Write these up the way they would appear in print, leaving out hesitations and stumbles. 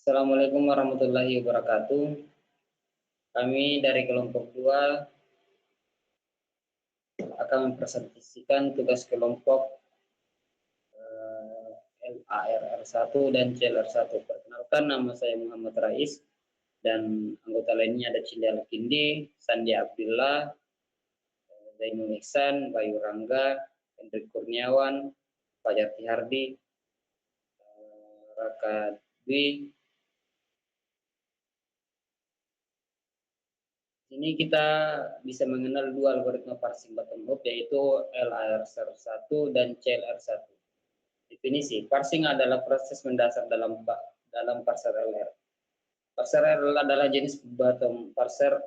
Assalamualaikum warahmatullahi wabarakatuh. Kami dari kelompok 2 akan mempresentasikan tugas kelompok LARR1 dan CLR1. Perkenalkan, nama saya Muhammad Rais dan anggota lainnya ada Cindi Alkindi, Sandi Abdullah, Zainul Ihsan, Bayu Rangga, Hendrik Kurniawan, Fajar Tihardi, Raka Dwi. Ini kita bisa mengenal dua algoritma parsing bottom up, yaitu LARR1 dan CLR1. Definisi, parsing adalah proses mendasar dalam parser LR. Parser LR adalah jenis parser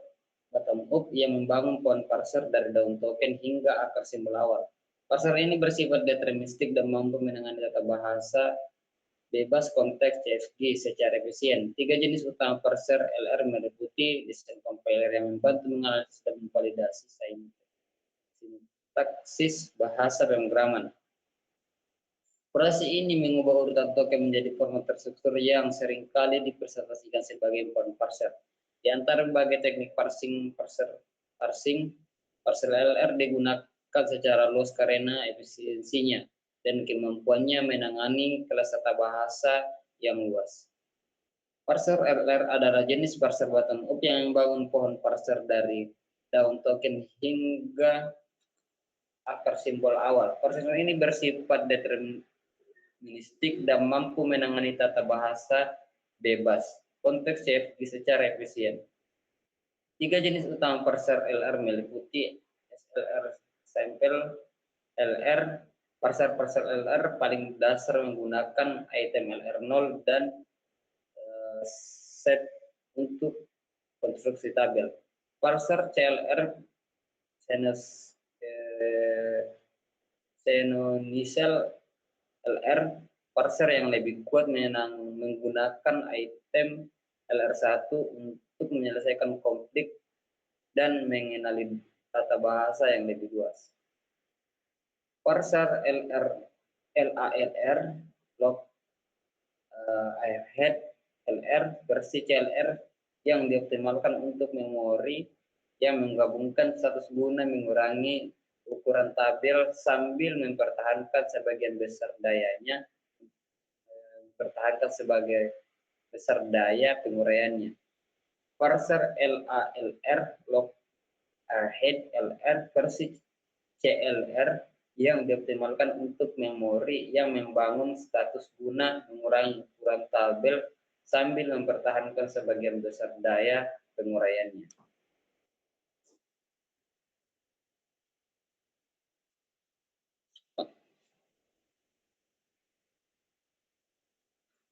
bottom up yang membangun pohon parser dari daun token hingga akar simbol awal. Parser ini bersifat deterministik dan mampu menangani data bahasa bebas konteks CFG secara efisien. Tiga jenis utama parser LR meliputi desain compiler yang membantu menganalisis dan memvalidasi sintaksis bahasa pemrograman. Proses ini mengubah urutan token menjadi format terstruktur yang seringkali dipresentasikan sebagai pohon parser. Di antara berbagai teknik parser LR digunakan secara luas karena efisiensinya dan kemampuannya menangani kelas tata bahasa yang luas. Parser LR adalah jenis parser bottom up yang membangun pohon parser dari daun token hingga akar simbol awal. Parser ini bersifat deterministik dan mampu menangani tata bahasa bebas konteks CFG secara efisien. Tiga jenis utama parser LR meliputi SLR sampel LR. Parser LR paling dasar menggunakan item LR0 dan set untuk konstruksi tabel. Parser CLR Xenonicial LR, parser yang lebih kuat menggunakan item LR1 untuk menyelesaikan konflik dan mengenali tata bahasa yang lebih luas. Parser LALR, log airhead LR, versi CLR yang dioptimalkan untuk memori yang menggabungkan status guna mengurangi ukuran tabel sambil mempertahankan sebagian besar dayanya, penguraiannya. Parser LALR, log ahead LR, versi CLR yang dioptimalkan untuk memori yang membangun status guna mengurangi ukuran tabel sambil mempertahankan sebagian besar daya penguraiannya.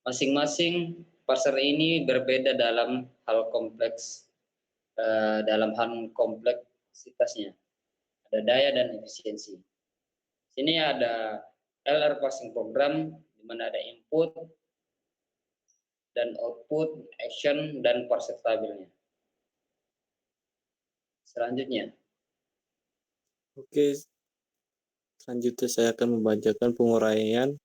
Masing-masing parser ini berbeda dalam hal kompleksitasnya. Ada daya dan efisiensi. Sini ada LR parsing program di mana ada input dan output, action dan parser tabelnya. Selanjutnya. Oke, selanjutnya saya akan membacakan penguraian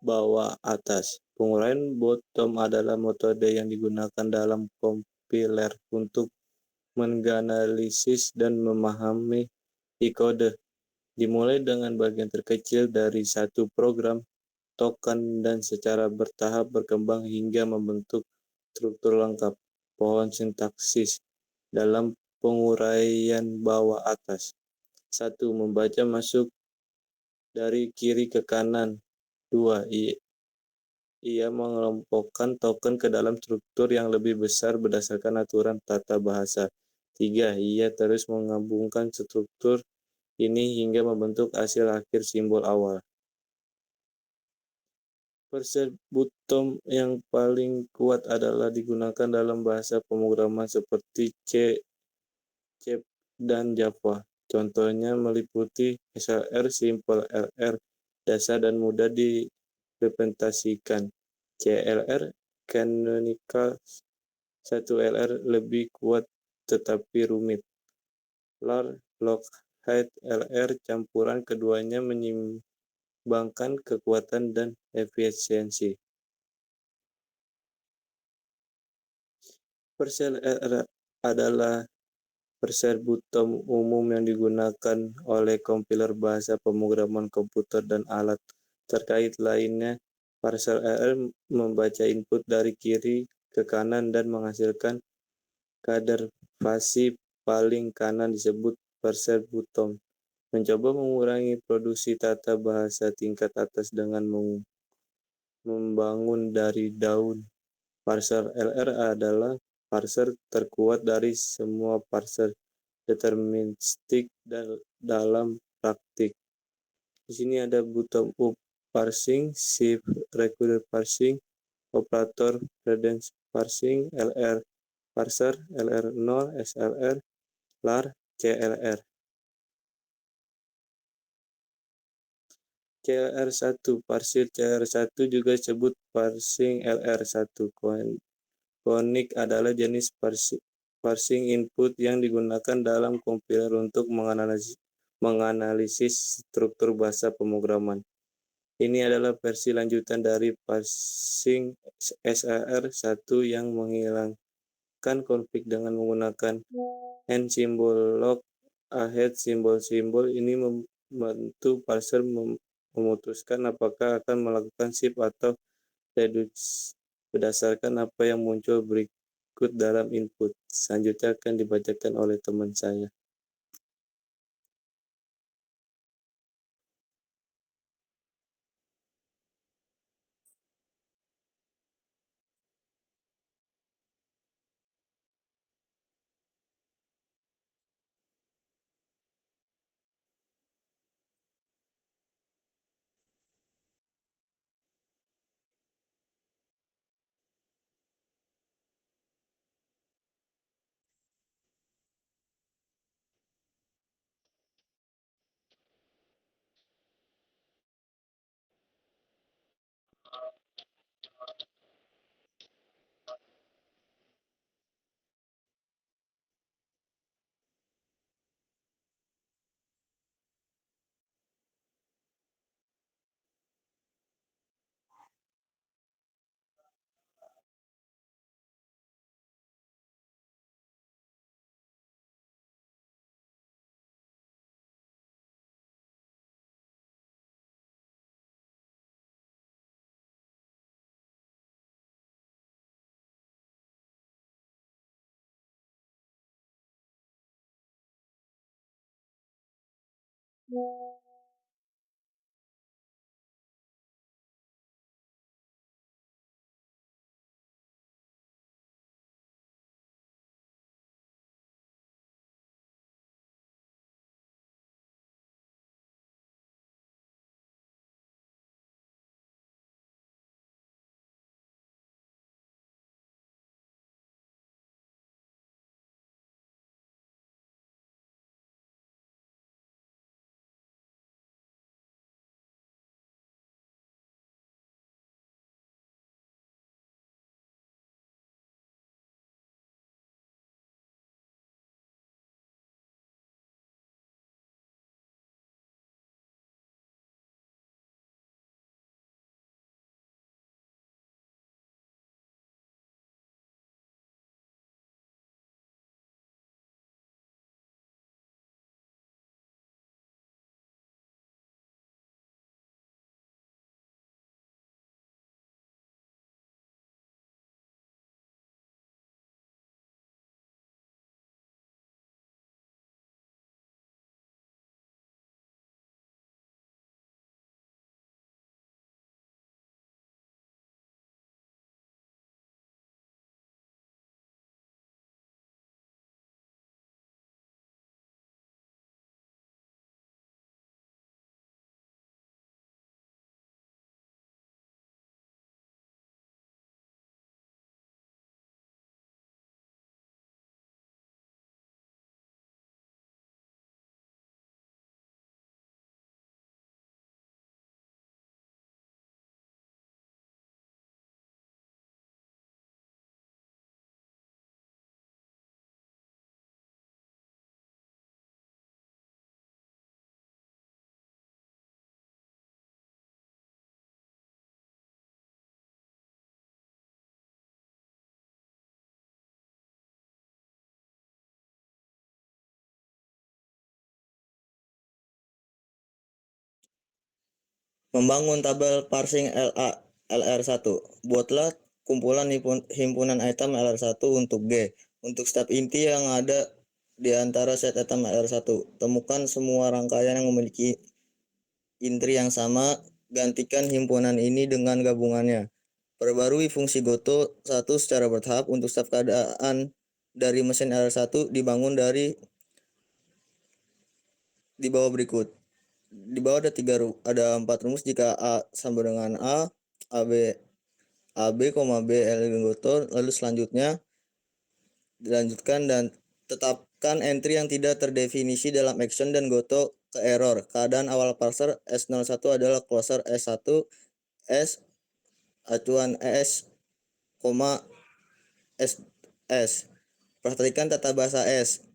bawah atas. Penguraian bottom adalah metode yang digunakan dalam kompiler untuk menganalisis dan memahami kode. Dimulai dengan bagian terkecil dari satu program token dan secara bertahap berkembang hingga membentuk struktur lengkap pohon sintaksis dalam penguraian bawah atas. 1. Membaca masuk dari kiri ke kanan. 2. Ia mengelompokkan token ke dalam struktur yang lebih besar berdasarkan aturan tata bahasa. 3. Ia terus menggabungkan struktur ini hingga membentuk hasil akhir simbol awal. Parser bottom yang paling kuat adalah digunakan dalam bahasa pemrograman seperti C, dan Java. Contohnya meliputi SLR, Simple LR, dasar dan mudah diimplementasikan. CLR, Canonical 1LR lebih kuat tetapi rumit. LAR, Lockheed LR, campuran keduanya menyeimbangkan kekuatan dan efisiensi. Parser LR adalah perserbutom umum yang digunakan oleh kompiler bahasa pemrograman komputer dan alat terkait lainnya. Parser LR membaca input dari kiri ke kanan dan menghasilkan kader fasi paling kanan disebut perserbutom. Mencoba mengurangi produksi tata bahasa tingkat atas dengan membangun dari daun. Parser LR adalah parser terkuat dari semua parser deterministik dalam praktik. Di sini ada bottom-up parsing, shift recurrent parsing, operator predicate parsing, LR parser, LR0, SLR, LAR, CLR. CLR1 parsir CLR1 juga disebut parsing LR1. Conic adalah jenis parsing input yang digunakan dalam kompiler untuk menganalisis struktur bahasa pemrograman. Ini adalah versi lanjutan dari parsing SLR1 yang menghilangkan konflik dengan menggunakan end symbol lock ahead simbol-simbol. Ini membantu parser memutuskan apakah akan melakukan shift atau reduce berdasarkan apa yang muncul berikut dalam input. Selanjutnya akan dibacakan oleh teman saya. Membangun tabel parsing LR1. Buatlah kumpulan himpunan item LR1 untuk G. Untuk step inti yang ada di antara set item LR1. Temukan semua rangkaian yang memiliki intri yang sama. Gantikan himpunan ini dengan gabungannya. Perbarui fungsi Goto 1 secara bertahap. Untuk step keadaan dari mesin LR1 dibangun di bawah berikut. Di bawah ada 4 rumus jika A sama dengan A, AB, B, L Goto, lalu selanjutnya dilanjutkan dan tetapkan entry yang tidak terdefinisi dalam action dan Goto ke error. Keadaan awal parser S01 adalah closer S1 S acuan S, S. Perhatikan tata bahasa S.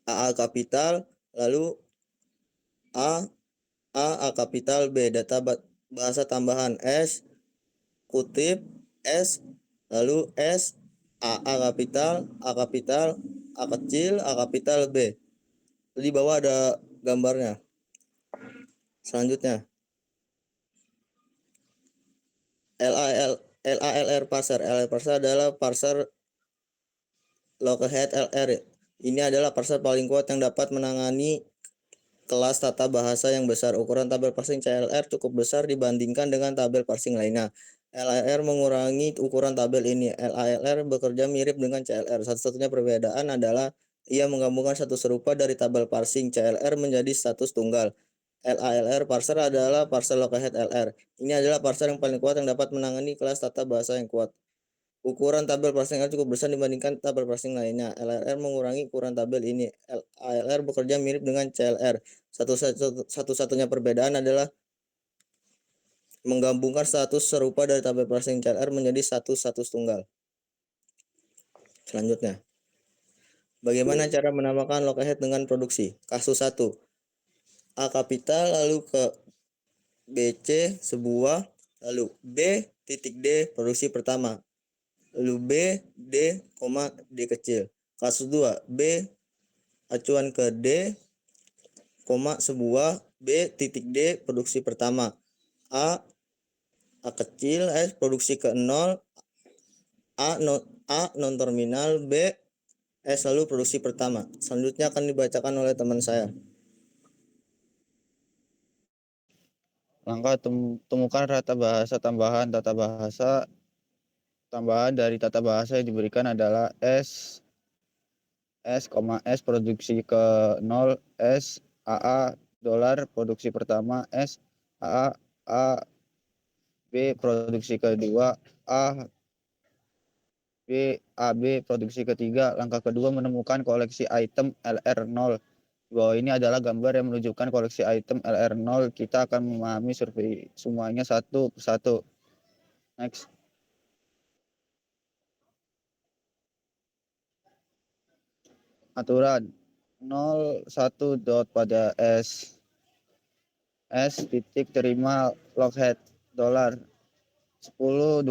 AA kapital, lalu A kapital, B data bahasa tambahan S kutip S, lalu S A kapital, A kecil, A kapital, B. Di bawah ada gambarnya. Selanjutnya LALR parser. LALR parser adalah parser Lockheed LR. Ini adalah parser paling kuat yang dapat menangani kelas tata bahasa yang besar. Ukuran tabel parsing CLR cukup besar dibandingkan dengan tabel parsing lainnya. LALR mengurangi ukuran tabel ini. LALR bekerja mirip dengan CLR. Satu-satunya perbedaan adalah ia menggabungkan satu serupa dari tabel parsing CLR menjadi status tunggal. LALR parser adalah parser Lockheed LR. Ini adalah parser yang paling kuat yang dapat menangani kelas tata bahasa yang kuat. Ukuran tabel parsing LR cukup besar dibandingkan tabel parsing lainnya. LALR mengurangi ukuran tabel ini. LALR bekerja mirip dengan CLR. Satu-satunya perbedaan adalah menggabungkan status serupa dari tabel parsing CLR menjadi satu status tunggal. Selanjutnya, bagaimana cara menamakan Lockheed dengan produksi? Kasus 1. A kapital, lalu ke BC sebuah, lalu B titik D produksi pertama, lalu B D, D kecil. Kasus 2. B acuan ke D, sebuah, B titik D produksi pertama, A kecil, S produksi ke 0, A non terminal, B S lalu produksi pertama. Selanjutnya akan dibacakan oleh teman saya. Langkah temukan tata bahasa tambahan. Tata bahasa tambahan dari tata bahasa yang diberikan adalah S, S produksi ke 0, S AA dolar produksi pertama, S AA B produksi kedua, AB produksi ketiga. Langkah kedua menemukan koleksi item LR0. Di bawah ini adalah gambar yang menunjukkan koleksi item LR0. Kita akan memahami survei semuanya satu persatu. Next. Aturan 01 dot pada S titik terima Lockheed dolar. 10-12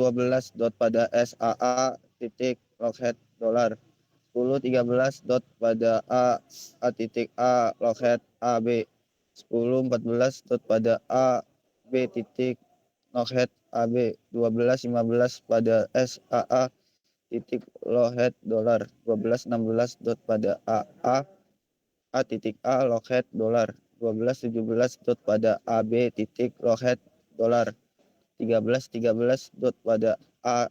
dot pada SAA titik Lockheed dolar. 10-13 dot pada A titik A Lockheed AB. 10-14 dot pada A B titik Lockheed AB. 12-15 pada SAA titik Lockheed dolar. 12-16 dot pada A titik A Lockheed dolar. 12-17 dot pada AB titik Lockheed dolar. 13 dot pada A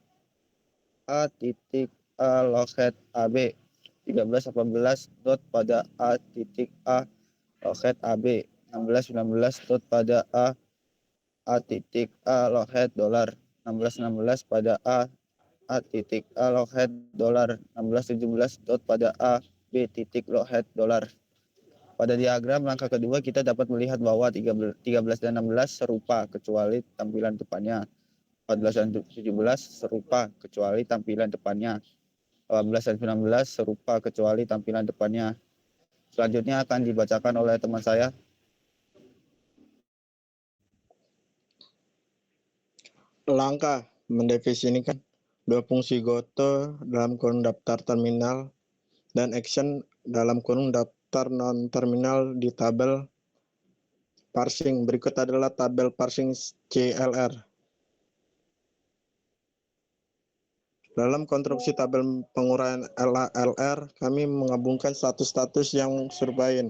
titik A Lockheed AB. 13-18 dot pada A titik A Lockheed AB. 16-19 dot pada A titik A Lockheed dolar. 16-16 pada A titik A Lockheed dolar. 16-17 dot pada A B titik Lockheed dolar. Pada diagram langkah kedua kita dapat melihat bahwa 13 dan 16 serupa kecuali tampilan depannya. 14 dan 17 serupa kecuali tampilan depannya. 18 dan 19 serupa kecuali tampilan depannya. Selanjutnya akan dibacakan oleh teman saya. Langkah mendefinisikan dua fungsi Goto dalam kurung daftar terminal dan action dalam kurung daftar non-terminal di tabel parsing. Berikut adalah tabel parsing CLR. Dalam konstruksi tabel penguraian LR, kami menggabungkan status-status yang surbain.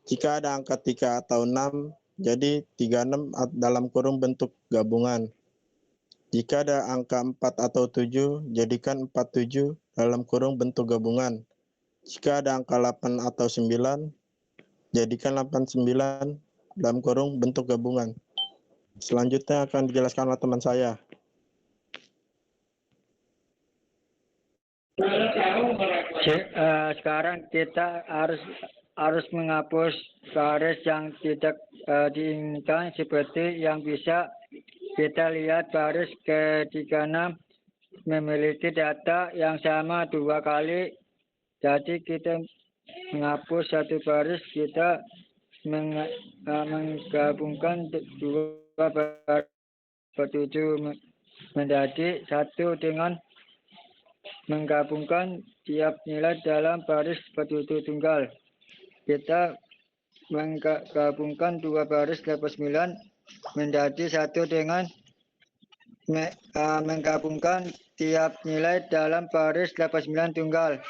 Jika ada angka 3 atau 6, jadi 36 dalam kurung bentuk gabungan. Jika ada angka 4 atau 7, jadikan 47 dalam kurung bentuk gabungan. Jika ada angka 8 atau 9, jadikan 89 dalam kurung bentuk gabungan. Selanjutnya akan dijelaskan oleh teman saya. Sekarang kita harus menghapus baris yang tidak diinginkan, seperti yang bisa kita lihat baris ke-36 memiliki data yang sama 2 kali. Jadi kita menghapus satu baris, kita menggabungkan 2 baris 47 menjadi 1 dengan menggabungkan tiap nilai dalam baris petunjuk tunggal. Kita menggabungkan 2 baris level 9 menjadi 1 dengan menggabungkan tiap nilai dalam baris level 9 tunggal.